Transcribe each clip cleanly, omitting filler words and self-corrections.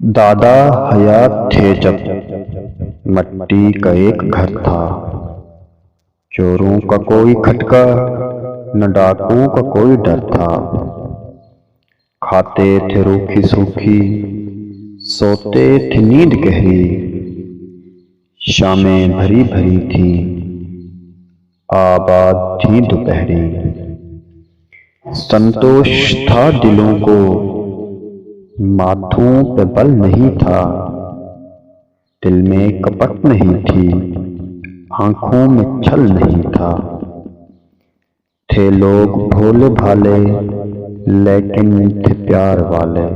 दादा हयात थे जब मट्टी का एक घर था। चोरों का कोई खटका न डाकुओं का कोई डर था। खाते थे रूखी सूखी, सोते थे नींद गहरी। शामें भरी भरी थी, आबाद थी दोपहरी। संतोष था दिलों को, माथों पे बल नहीं था। दिल में कपट नहीं थी, आंखों में छल नहीं था। थे लोग भोले भाले, लेकिन थे प्यार वाले।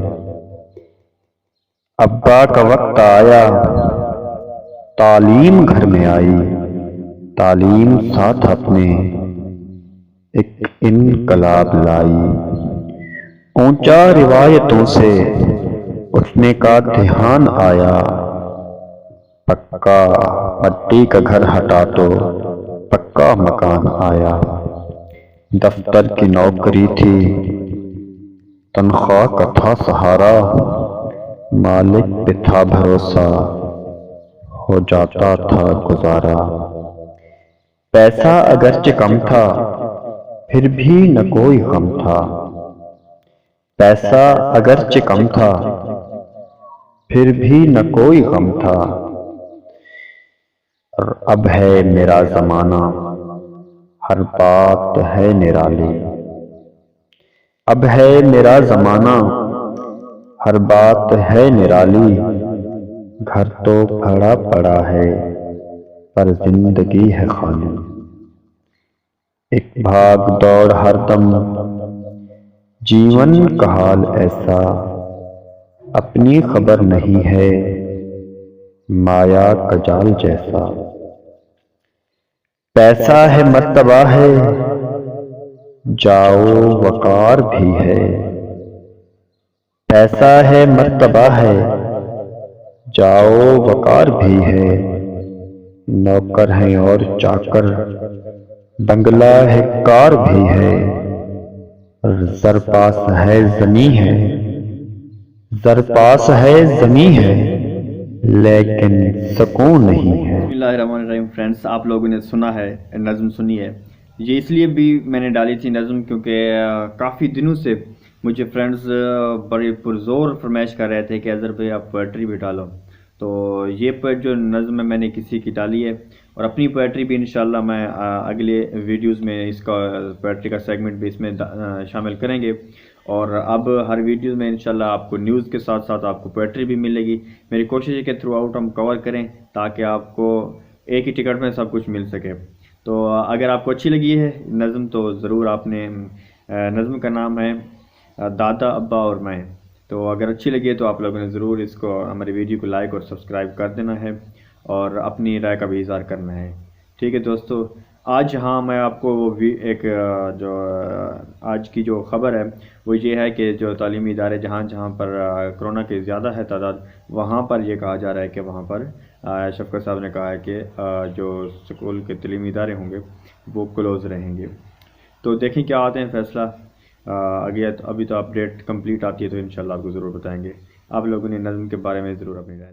अब्बा का वक्त आया, तालीम घर में आई। तालीम साथ अपने एक इनकलाब लाई। ऊंचा रिवायतों से उठने का ध्यान आया। पक्का मट्टी का घर हटा तो पक्का मकान आया। दफ्तर की नौकरी थी, तनख्वाह का था सहारा। मालिक पे था भरोसा, हो जाता था गुजारा। पैसा अगरचे कम था, फिर भी न कोई गम था। पैसा अगरचे कम था, फिर भी न कोई गम था। और अब है मेरा जमाना, हर बात है निराली। अब है मेरा जमाना, हर बात है निराली। घर तो खड़ा पड़ा है, पर जिंदगी है खाली। एक भाग दौड़ हरदम, जीवन का हाल ऐसा। अपनी खबर नहीं है, माया का जाल जैसा। पैसा है मर्तबा है, जाओ वकार भी है। पैसा है मर्तबा है, जाओ वकार भी है। नौकर हैं और चाकर, बंगला है कार भी है। जर पास है जमी है, जर पास है जमी है, लेकिन सुकून नहीं है। बिस्मिल्लाहिर्रहमानिर्रहीम। फ्रेंड्स, आप लोगों ने सुना है, नज़्म सुनी है। ये इसलिए भी मैंने डाली थी नज़्म क्योंकि काफ़ी दिनों से मुझे फ्रेंड्स बड़े पुरजोर फरमाइश कर रहे थे कि अज़हर भाई आप पोएट्री भी डालो। तो ये जो नज़्म मैंने किसी की डाली है, और अपनी पोएट्री भी इंशाल्लाह मैं अगले वीडियोज़ में इसका पोएट्री का सेगमेंट भी इसमें शामिल करेंगे। और अब हर वीडियो में इंशाल्लाह आपको न्यूज़ के साथ साथ आपको पोएट्री भी मिलेगी। मेरी कोशिश है कि थ्रू आउट हम कवर करें ताकि आपको एक ही टिकट में सब कुछ मिल सके। तो अगर आपको अच्छी लगी है नज़्म तो ज़रूर आपने, नज़्म का नाम है दादा अब्बा और मैं। तो अगर अच्छी लगी है तो आप लोगों ने ज़रूर इसको, हमारी वीडियो को लाइक और सब्सक्राइब कर देना है और अपनी राय का भी इज़हार करना है। ठीक है दोस्तों, आज हाँ मैं आपको एक जो आज की जो ख़बर है वो ये है कि जो तालीमी इदारे जहाँ जहाँ पर कोरोना के ज़्यादा है तादाद, वहाँ पर ये कहा जा रहा है कि वहाँ पर शफ़क़त साहब ने कहा है कि जो स्कूल के तालीमी इदारे होंगे वो क्लोज़ रहेंगे। तो देखें क्या आते हैं फ़ैसला। आगे अभी तो अपडेट कंप्लीट आती है तो इंशाल्लाह आपको ज़रूर बताएंगे। आप लोगों ने नज़्म के बारे में ज़रूर अपनी राय